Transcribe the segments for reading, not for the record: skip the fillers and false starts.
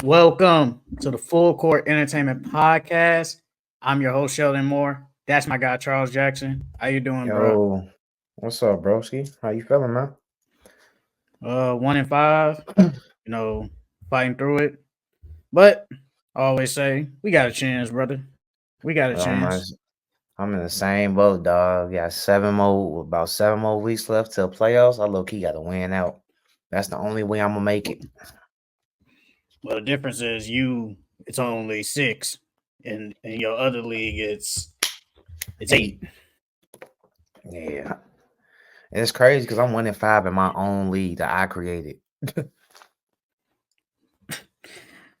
Welcome to the Full Court Entertainment Podcast. I'm your host, Sheldon Moore. That's my guy, Charles Jackson. How you doing, bro? Yo, what's up, broski? How you feeling, man? 1 and 5. Fighting through it. But I always say we got a chance, brother. We got a Well, I'm, chance. as- I'm in the same boat, dog. Got about 7 more weeks left till playoffs. I low key got to win out. That's the only way I'm gonna make it. Well, the difference is it's only 6, and in your other league, it's 8. Yeah, it's crazy because I'm 1-5 in my own league that I created.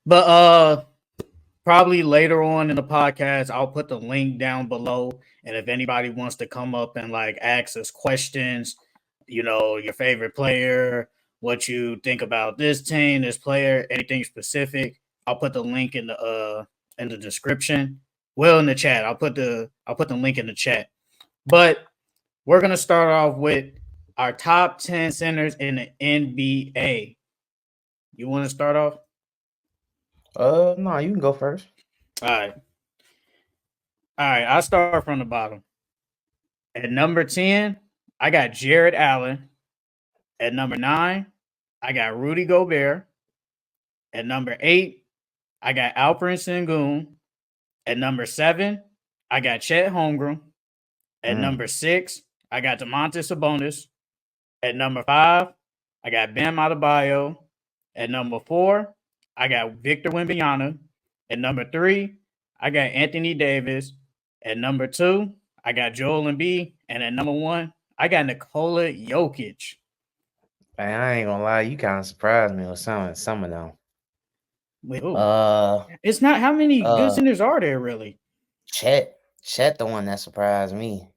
But probably later on in the podcast, I'll put the link down below. And if anybody wants to come up and like ask us questions, your favorite player, what you think about this team, this player, anything specific, I'll put the link in the description. Well, in the chat. I'll put the link in the chat. But we're gonna start off with our top 10 centers in the NBA. You want to start off? No, you can go first. All right. All right, I'll start from the bottom. At number 10, I got Jared Allen. At number 9, I got Rudy Gobert. At number 8, I got Alperen Sengun. At number 7, I got Chet Holmgren. At number 6, I got Domantas Sabonis. At number 5, I got Bam Adebayo. At number 4, I got Victor Wembanyama. At number 3, I got Anthony Davis. At number 2, I got Joel Embiid. And at number 1, I got Nikola Jokic. Man, I ain't gonna lie, you kind of surprised me with some of them. Wait, who? Uh, It's not how many good uh, centers are there really? Chet, the one that surprised me.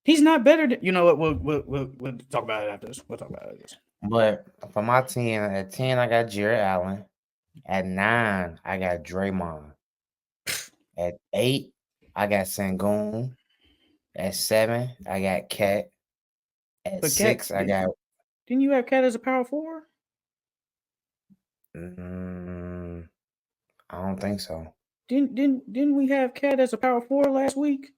He's not better than you know what we'll talk about it after this. We'll talk about it after this. But for my 10, at 10, I got Jared Allen. At 9, I got Draymond. At 8, I got Sengun. At 7, I got Cat. At But Cat, 6, I got. didn't you have Cat as a power forward? Mm, I don't think so. Didn't we have Cat as a power forward last week?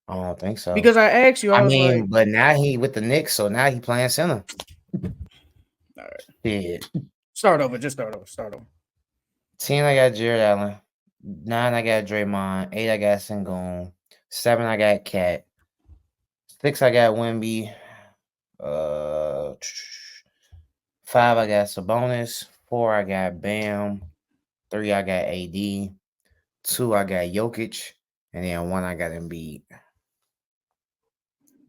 I don't think so. Because I asked you, I was like, but now he with the Knicks, so now he playing center. all right, Yeah. start over. Just start over. 10, I got Jared Allen. 9, I got Draymond. 8, I got Sengun. 7, I got Cat. 6, I got Wemby. 5, I got Sabonis. 4, I got Bam. 3, I got AD. 2, I got Jokic. And then 1, I got Embiid.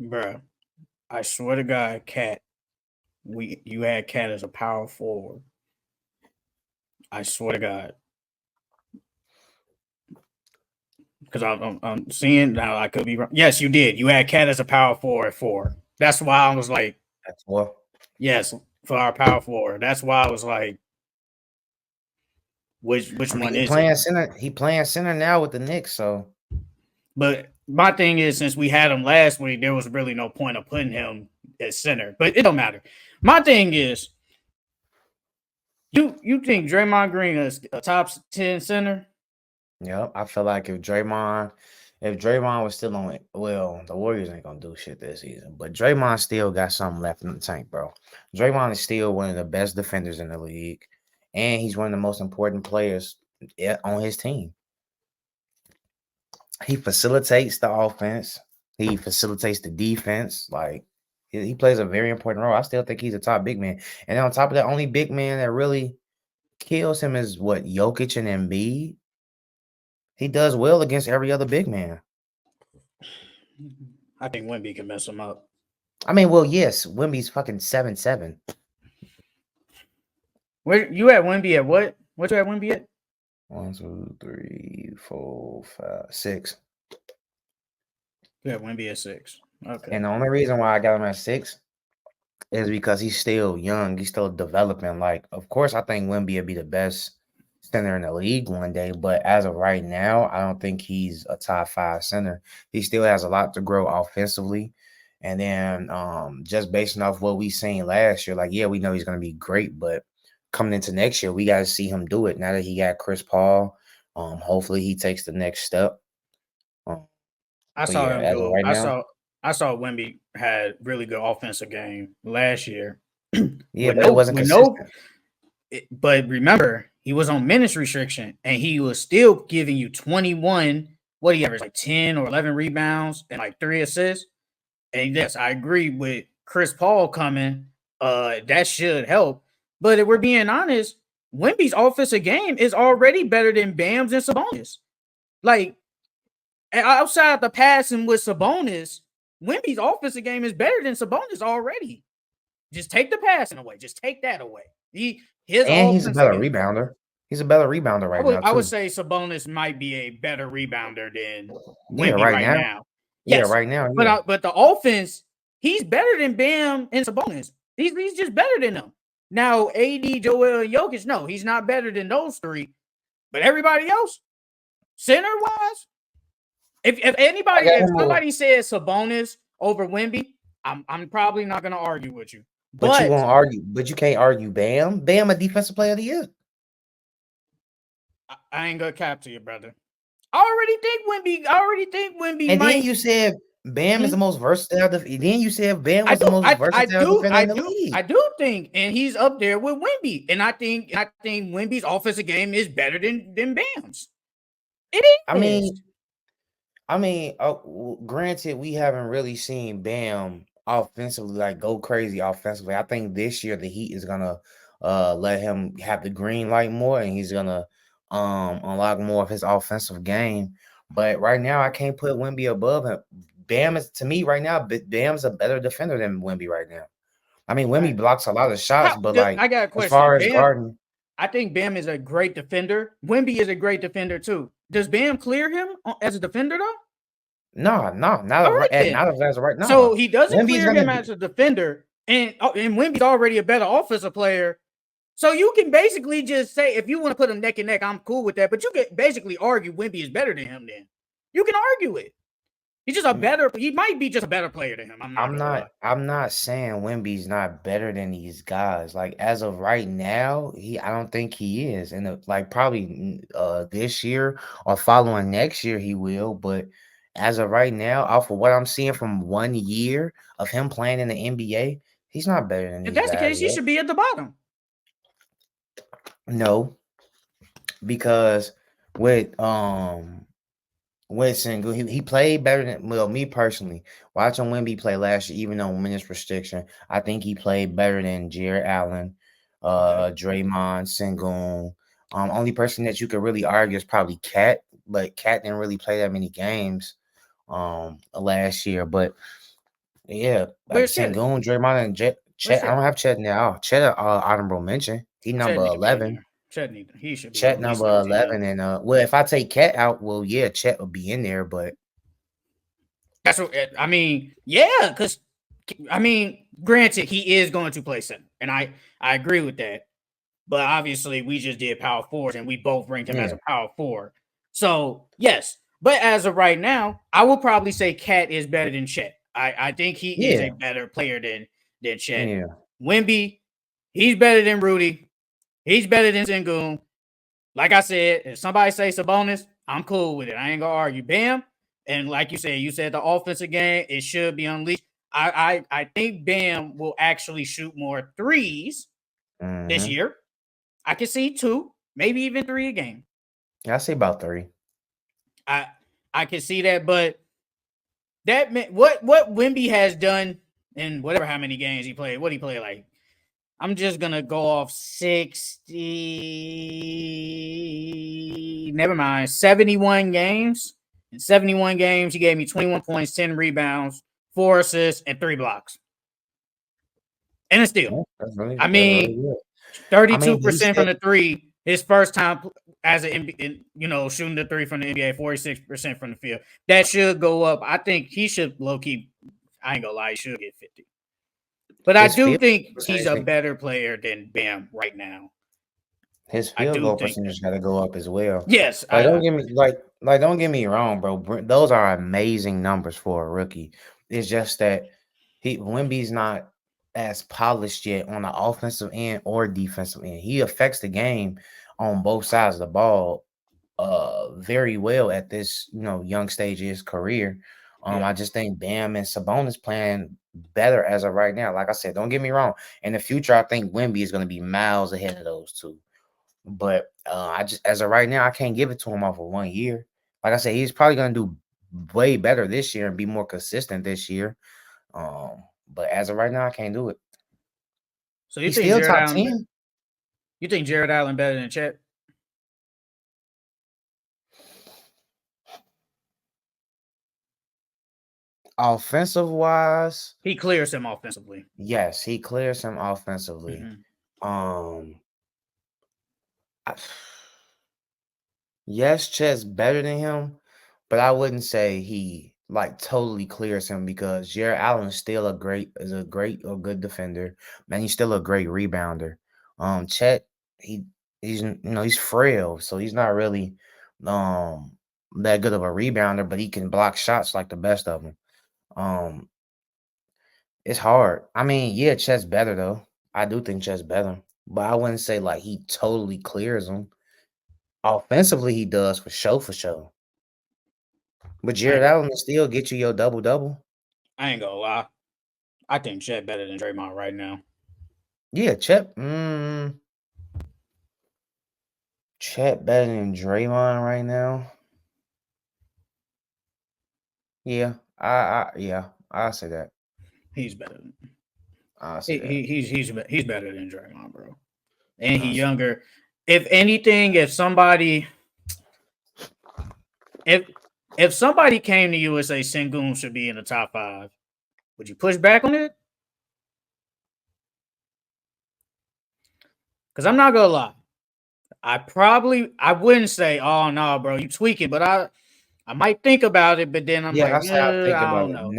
Bruh, I swear to God, Cat, you had Cat as a power forward. I swear to God. Because I'm seeing now, I could be wrong. Yes, you did. You had Cat as a power forward at 4. That's why I was like, That's what. yes, for our power forward. That's why I was like, which one He is playing it? center. He playing center now with the Knicks. So, But my thing is, since we had him last week, there was really no point of putting him at center. But it don't matter. My thing is, you think Draymond Green is a top 10 center? yep. I feel like if Draymond was still on it, well, the Warriors ain't gonna do shit this season. But Draymond still got something left in the tank, bro. Draymond is still one of the best defenders in the league, and he's one of the most important players on his team. He facilitates the offense. He facilitates the defense. Like he plays a very important role. I still think he's a top big man. And on top of that, only big man that really kills him is what Jokic and Embiid. He does well against every other big man. I think Wemby can mess him up. I mean, well, yes, Wemby's fucking 7'7". Where you at Wemby at what? What you at Wemby at? 1, 2, 3, 4, 5, 6. You at Wemby at 6. Okay. And the only reason why I got him at 6 is because he's still young. He's still developing. Like, of course, I think Wemby would be the best center in the league one day, but as of right now, I don't think he's a top 5 center. He still has a lot to grow offensively. And then just based off what we seen last year, like, yeah, we know he's going to be great, but coming into next year, we got to see him do it. Now that he got Chris Paul, hopefully he takes the next step. Um, I but saw yeah, him as of do. right now, I saw Wemby had really good offensive game last year. yeah, but it wasn't with no. consistent. But remember, he was on minutes restriction, and he was still giving you 21. What he averaged, like 10 or 11 rebounds and like 3 assists. And yes, I agree with Chris Paul coming. That should help. But if we're being honest, Wemby's offensive game is already better than Bam's and Sabonis. Like outside the passing with Sabonis, Wemby's offensive game is better than Sabonis already. Just take the passing away. Just take that away. His And he's a offensive better game. rebounder. He's a better rebounder right now I would too. say Sabonis might be a better rebounder than Yeah, Wemby right right now. now. Yeah, Yes, right now. Yeah. but the offense, he's better than Bam and Sabonis. He's just better than them. Now, AD, Joel, and Jokic, no, he's not better than those three. But everybody else, center wise, if somebody says Sabonis over Wemby, I'm probably not gonna argue with you. But you But won't argue. But you can't argue Bam. Bam, a defensive player of the year. I ain't gonna cap to you, brother. I already think Wemby And then might. you said Bam is the most versatile. Then you said Bam I was do, the most versatile defender in the league. I do think, and he's up there with Wemby, and I think Wemby's offensive game is better than Bam's. It is. I mean, granted, we haven't really seen Bam offensively like go crazy offensively. I think this year the Heat is gonna let him have the green light more, and he's gonna unlock more of his offensive game. But right now, I can't put Wemby above him. Bam is to me right now. Bam's a better defender than Wemby right now. I mean, Wemby blocks a lot of shots, but like I got a as question. far as Bam, guarding, I think Bam is a great defender. Wemby is a great defender too. Does Bam clear him as a defender though? no, not as of right now. So he doesn't Wemby's clear gonna him as a defender, and Wemby's already a better offensive player. So you can basically just say, if you want to put them neck and neck, I'm cool with that. But you can basically argue Wemby is better than him. Then you can argue it. He's just a better. He might be just a better player than him. I'm not saying Wemby's not better than these guys. Like as of right now, I don't think he is. And like probably this year or following next year he will. But as of right now, off of what I'm seeing from 1 year of him playing in the NBA, he's not better than If these that's the guys case, he yet. should be at the bottom. No, because with Sengun, he played better than me personally. Watching Wemby play last year, even though minutes restriction, I think he played better than Jared Allen, Draymond, Sengun. Only person that you could really argue is probably Cat, but Cat didn't really play that many games last year. But yeah, like Sengun, Draymond, and Chet. I don't have Chet now. Chet honorable mention. He number 11. He should be Chet at least number 11, 13. and well, if I take Cat out, well, yeah, Chet would be in there, but that's what I mean. Yeah, because I mean, granted, he is going to play center, and I agree with that. But obviously, we just did power forwards, and we both ranked him as a power forward. So yes, but as of right now, I will probably say Cat is better than Chet. I think he is a better player than Chet. Yeah. Wemby, he's better than Rudy. He's better than Sengun. Like I said, if somebody say Sabonis, I'm cool with it. I ain't gonna argue. Bam, and like you said the offensive game, it should be unleashed. I think Bam will actually shoot more threes this year. I can see 2, maybe even 3 a game. I say about 3. I can see that, but that what Wemby has done in whatever how many games he played. What he played like? I'm just gonna go off 60. Never mind, 71 games. In 71 games, he gave me 21 points, 10 rebounds, 4 assists, and 3 blocks. And a steal. Really, I mean, 32% from the 3. His first time as shooting the 3 from the NBA, 46% from the field. That should go up. I think he should low key. I ain't gonna lie, he should get 50. But I do think he's a better player than Bam right now. His field goal percentage got to go up as well. Yes, don't get me wrong, bro. Those are amazing numbers for a rookie. It's just that Wemby's not as polished yet on the offensive end or defensive end. He affects the game on both sides of the ball very well at this, young stage of his career. Yeah. I just think Bam and Sabonis playing better as of right now. Like I said, don't get me wrong. In the future, I think Wemby is going to be miles ahead of those two. But I just, as of right now, I can't give it to him off of 1 year. Like I said, he's probably going to do way better this year and be more consistent this year. But as of right now, I can't do it. So you He's think still Jared top Allen? 10. You think Jared Allen better than Chet? Offensive wise, He clears him offensively. yes, he clears him offensively. Mm-hmm. Um, I- yes, Chet's better than him, but I wouldn't say he like totally clears him because Jared Allen is still a great or good defender. Man, he's still a great rebounder. Chet, he's frail, so he's not really um that good of a rebounder, but he can block shots like the best of them. Um, it's hard. I mean, yeah, Chet's better though. I do think Chet's better, but I wouldn't say like he totally clears him. Offensively, he does for sure, for sure. But I Jared ain't, Allen will still get you your double double. I ain't gonna lie. I think Chet better than Draymond right now. Yeah, Chet better than Draymond right now. Yeah, I'll say that. He's better. I'll say that. He's better than Draymond, bro. And he I'll say that. younger. If anything, if if somebody came to you and say Sengun should be in the top 5, would you push back on it? Because I'm not gonna lie. I wouldn't say, oh no, bro, you tweaking, but I might think about it, but then I'm Yeah, like, that's how I think I about don't it. know.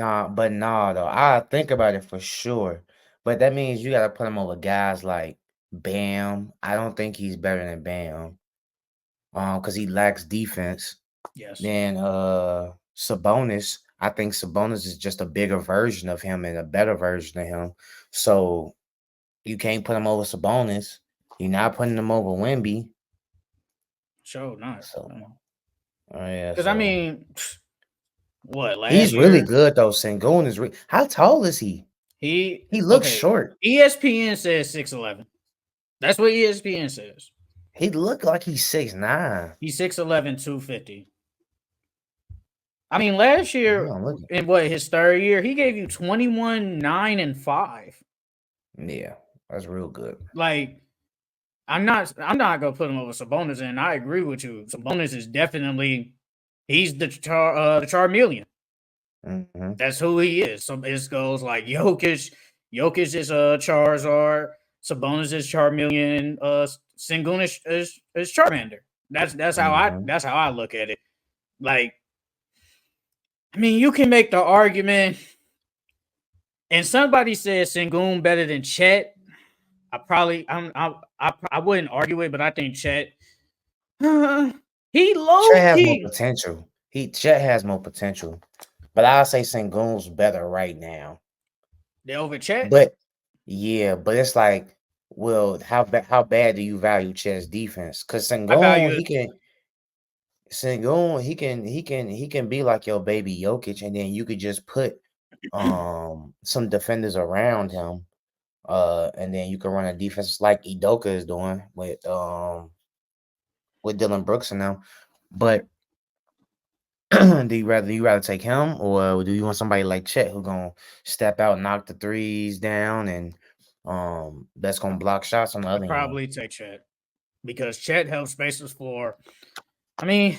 Nah, though. I think about it for sure. But that means you gotta put him over guys like Bam. I don't think he's better than Bam. Because he lacks defense. Yes. Then Sabonis, I think Sabonis is just a bigger version of him and a better version of him. So you can't put him over Sabonis. You're not putting him over Wemby. Sure not. So yeah, Because I so mean, what he's last really year good though. Sengun is how tall is he? he He looks okay. short. ESPN says 6'11". That's what ESPN says. He looked like he's 6'9". He's 6'11", 250. I mean, last year I'm looking. in what his third year, he gave you 21, 9, and 5. Yeah, that's real good. Like, I'm not gonna put him over Sabonis, and I agree with you. Sabonis is definitely he's the Charmeleon. Mm-hmm. That's who he is. So it goes like Jokic. Jokic is Charizard. Sabonis is Charmeleon. Sengun is Charmander. Mm-hmm. That's how I look at it. Like, I mean, you can make the argument, and somebody says Sengun better than Chet. I wouldn't argue it, but I think Chet. He Chet low has more key. potential. Chet has more potential. But I'll say Sengun's better right now. They over Chet. But yeah, but it's like, well, how bad do you value Chet's defense? Because I value it. He can be like your baby Jokic, and then you could just put some defenders around him, and then you can run a defense like Idoka is doing with Dylan Brooks and them. But do you rather take him, or do you want somebody like Chet who gonna step out, knock the threes down, and that's gonna block shots on the I other end? probably take Chet because Chet helps spaces for. I mean,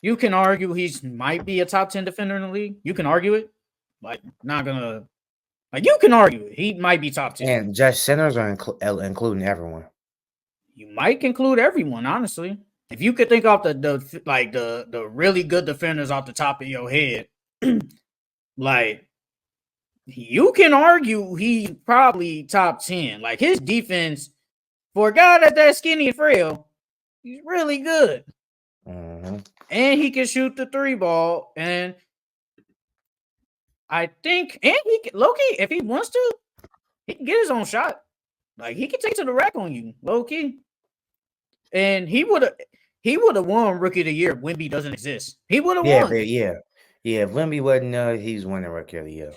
you can argue he's might be a top 10 defender in the league. You can argue it. Like, not gonna like you can argue it. He might be top 10. And just centers are including everyone. You might conclude everyone, honestly. If you could think off the really good defenders off the top of your head, like you can argue he's probably top 10. Like his defense for a guy that's that skinny and frail, he's really good. Mm-hmm. And he can shoot the 3 ball. And I think, and he can, Loki, if he wants to, He can get his own shot. Like he can take to the rack on you, low key. And he would have won Rookie of the Year if Wemby doesn't exist. He would have Yeah, won. but yeah. If Wemby wasn't he's winning Rookie of the Year.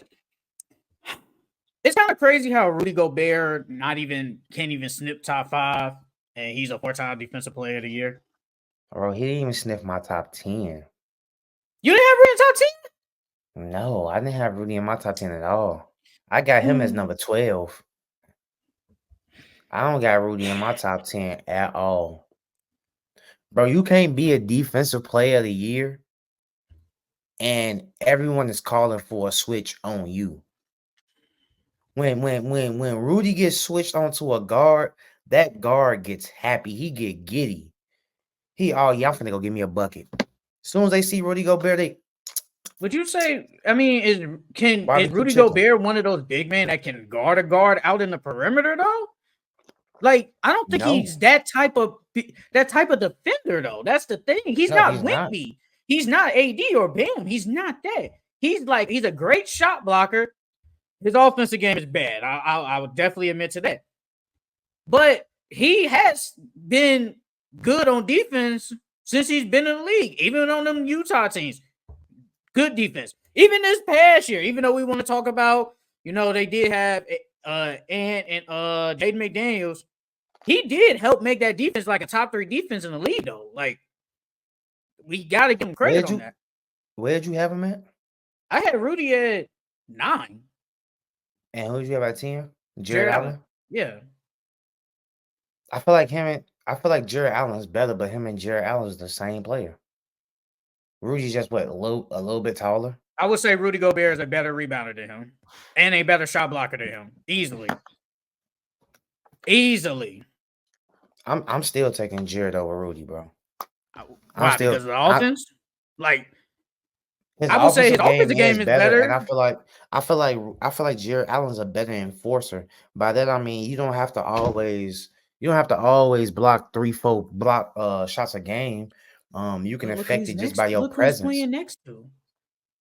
It's kind of crazy how Rudy Gobert can't even snip top 5, and he's a 4-time Defensive Player of the Year. Bro, he didn't even sniff my top 10. You didn't have Rudy in top 10? No, I didn't have Rudy in my top 10 at all. I got him as number 12. I don't got Rudy in my top 10 at all. Bro, you can't be a Defensive Player of the Year and everyone is calling for a switch on you. When Rudy gets switched onto a guard, that guard gets happy. He get giddy. Y'all finna go give me a bucket. As soon as they see Rudy Gobert, they. Would you say? I mean, is Rudy chicken. Gobert one of those big men that can guard a guard out in the perimeter though? Like, I don't think he's that type of defender though. That's the thing. He's not Wemby. He's not AD or Bam. He's not that. He's a great shot blocker. His offensive game is bad. I would definitely admit to that. But he has been good on defense since he's been in the league, even on them Utah teams. Good defense. Even this past year, even though we want to talk about, they did have and Jaden McDaniels, he did help make that defense like a top 3 defense in the league, though. Like, we got to give him credit on that. Where'd you have him at? I had Rudy at 9. And who did you have at 10? Jared Allen? Yeah. I feel like Jared Allen is better, but him and Jared Allen is the same player. Rudy's just a little bit taller. I would say Rudy Gobert is a better rebounder than him and a better shot blocker than him. Easily. I'm still taking Jared over Rudy, bro. Why? Because of the offense? I would say his offensive game is better. And I feel like Jared Allen's a better enforcer. By that I mean you don't have to always block 3-4 shots a game. You can affect it just by your presence. Who's playing next to?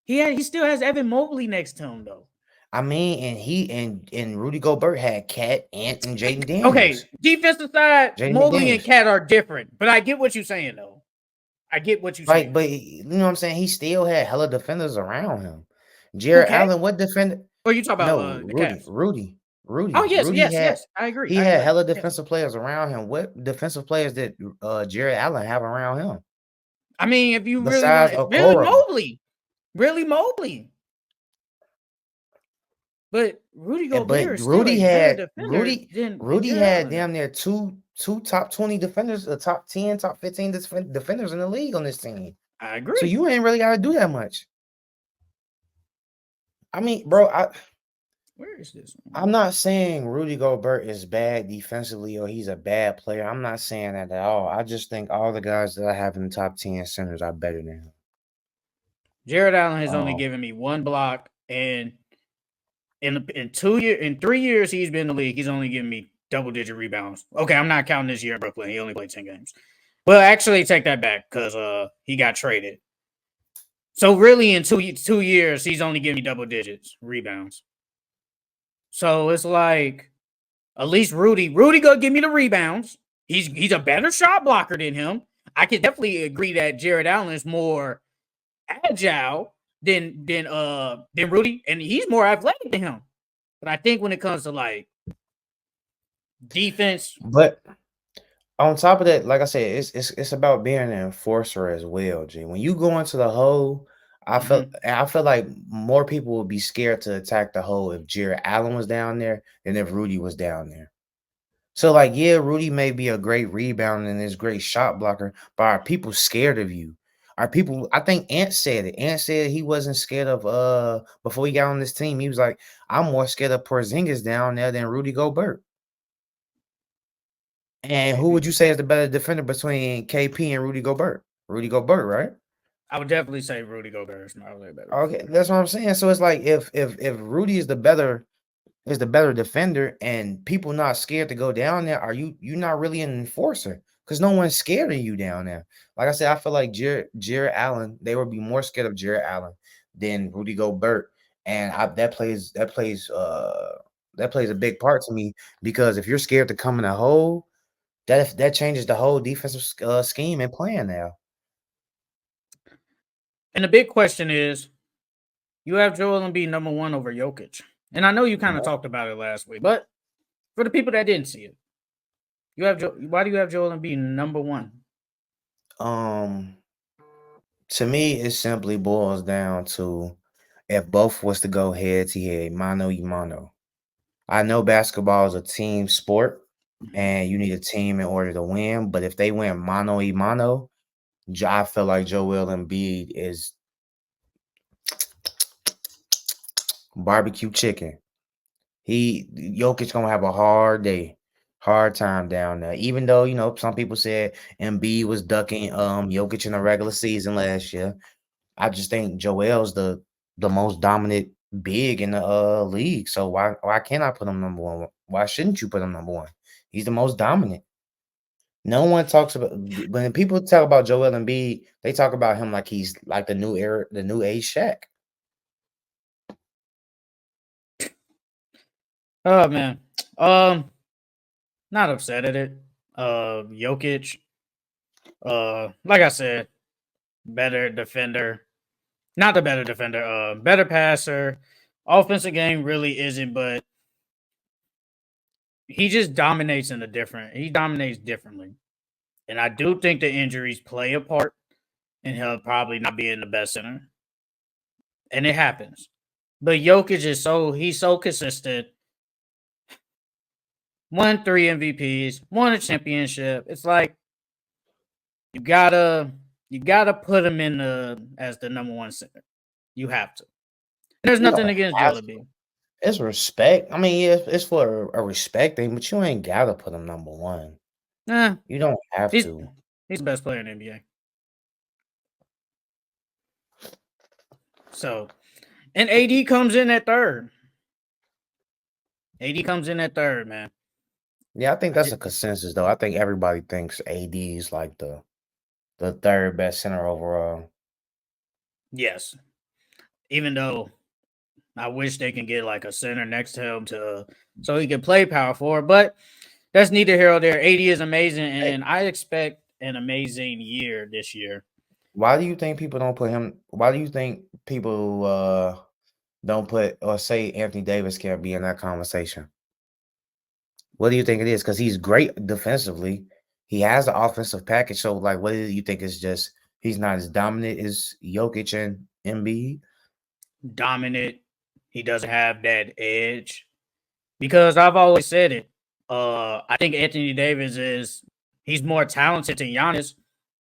He still has Evan Mobley next to him though. I mean, and he and Rudy Gobert had Cat, Ant, and Jaden Daniels. Okay, defensive side, Mobley and Cat are different, but I get what you're saying though. I get what you're saying. But you know what I'm saying? He still had hella defenders around him. Jared Allen, what defender? Oh, you talking about Rudy. Oh, yes. I agree. He had hella defensive players around him. What defensive players did Jared Allen have around him? I mean, if you really Mobley. But Rudy Gobert had damn near two top 20 defenders, top 10, top 15 defenders in the league on this team. I agree. So you ain't really got to do that much. I mean, bro, where is this one? I'm not saying Rudy Gobert is bad defensively or he's a bad player. I'm not saying that at all. I just think all the guys that I have in the top 10 centers are better than him. Jared Allen has only given me 1 block, and in 3 years he's been in the league, he's only given me double-digit rebounds. Okay, I'm not counting this year in Brooklyn. He only played 10 games. Well, actually, take that back because he got traded. So really, in 2 years, he's only giving me double digits rebounds. So it's like, at least Rudy gonna give me the rebounds. He's a better shot blocker than him. I can definitely agree that Jared Allen is more agile than Rudy, and he's more athletic than him. But I think when it comes to like defense, but on top of that, like I said, it's about being an enforcer as well, G. When you go into the hole, I feel like more people would be scared to attack the hole if Jared Allen was down there than if Rudy was down there. So, like, yeah, Rudy may be a great rebounder and is great shot blocker, but are people scared of you? Are people? I think Ant said it. Ant said he wasn't scared of before he got on this team. He was like, I'm more scared of Porzingis down there than Rudy Gobert. And who would you say is the better defender between KP and Rudy Gobert? Rudy Gobert, right? I would definitely say Rudy Gobert is my better. Okay, that's what I'm saying. So it's like if Rudy is the better defender and people not scared to go down there, are you not really an enforcer? Because no one's scared of you down there. Like I said, I feel like Jared Allen, they would be more scared of Jared Allen than Rudy Gobert. And that plays that plays a big part to me because if you're scared to come in a hole, that changes the whole defensive scheme and plan now. And the big question is, you have Joel Embiid number one over Jokic. And I know you kind of talked about it last week, but for the people that didn't see it, why do you have Joel Embiid number one? Um, to me, it simply boils down to if both was to go head to head, mano y mano. I know basketball is a team sport and you need a team in order to win, but if they win mano y mano, I feel like Joel Embiid is barbecue chicken. Jokic gonna have a hard day, hard time down there. Even though some people said Embiid was ducking Jokic in the regular season last year. I just think Joel's the most dominant big in the league. So why can't I put him number one? Why shouldn't you put him number one? He's the most dominant. No one talks about when people talk about Joel Embiid, they talk about him like he's like the new era, the new age Shaq. Oh man. Not upset at it. Jokic, like I said, better defender. Not the better defender, better passer. Offensive game really isn't, but he just dominates he dominates differently. And I do think the injuries play a part in him probably not being the best center. And it happens. But Jokic he's so consistent. Won 3 MVPs, won a championship. It's like you gotta put him in as the number one center. You have to. And there's You nothing don't against have Joel to. Embiid. It's respect. I mean, it's for a respect thing, but you ain't gotta put him number one. Nah, You don't have he's to. he's the best player in the NBA. So, and AD comes in at third. AD comes in at third, man. Yeah, I think that's a consensus though. I think everybody thinks AD is like the third best center overall. Yes. Even though I wish they can get like a center next to him so he can play power forward, but that's neither here nor there. AD is amazing, Hey, and I expect an amazing year this year. why do you think people don't put him? Why do you think people don't put or say Anthony Davis can't be in that conversation? What do you think it is? Because he's great defensively. He has the offensive package. So, like, what do you think is just he's not as dominant as Jokic and Embiid? Dominant. He doesn't have that edge because I've always said it. I think Anthony Davis he's more talented than Giannis,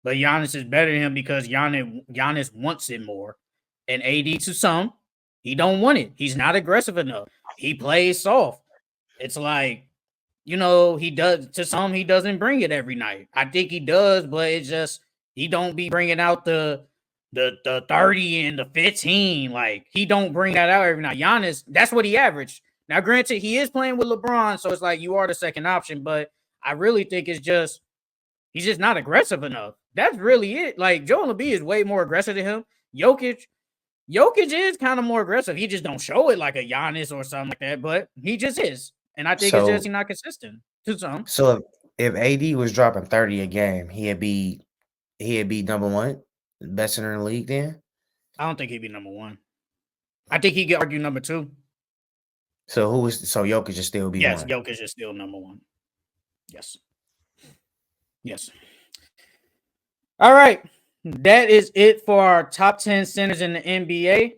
but Giannis is better than him because Giannis wants it more. And AD to some, he don't want it. He's not aggressive enough. He plays soft. It's like, he does to some, he doesn't bring it every night. I think he does, but it's just he don't be bringing out the 30 and the 15. Like he don't bring that out every night. Giannis, that's what he averaged. Now, granted, he is playing with LeBron, so it's like you are the second option, but I really think it's just he's just not aggressive enough. That's really it. Like Joel Embiid is way more aggressive than him. Jokic is kind of more aggressive. He just don't show it like a Giannis or something like that, but he just is. And I think it's just So, he's not consistent to some. so if AD was dropping 30 a game, he'd be number one, best center in the league. Then, I don't think he'd be number one. I think he could argue number two. so Jokic should still be Yes, one. Jokic is still number one. Yes. Yes. All right. That is it for our top 10 centers in the NBA.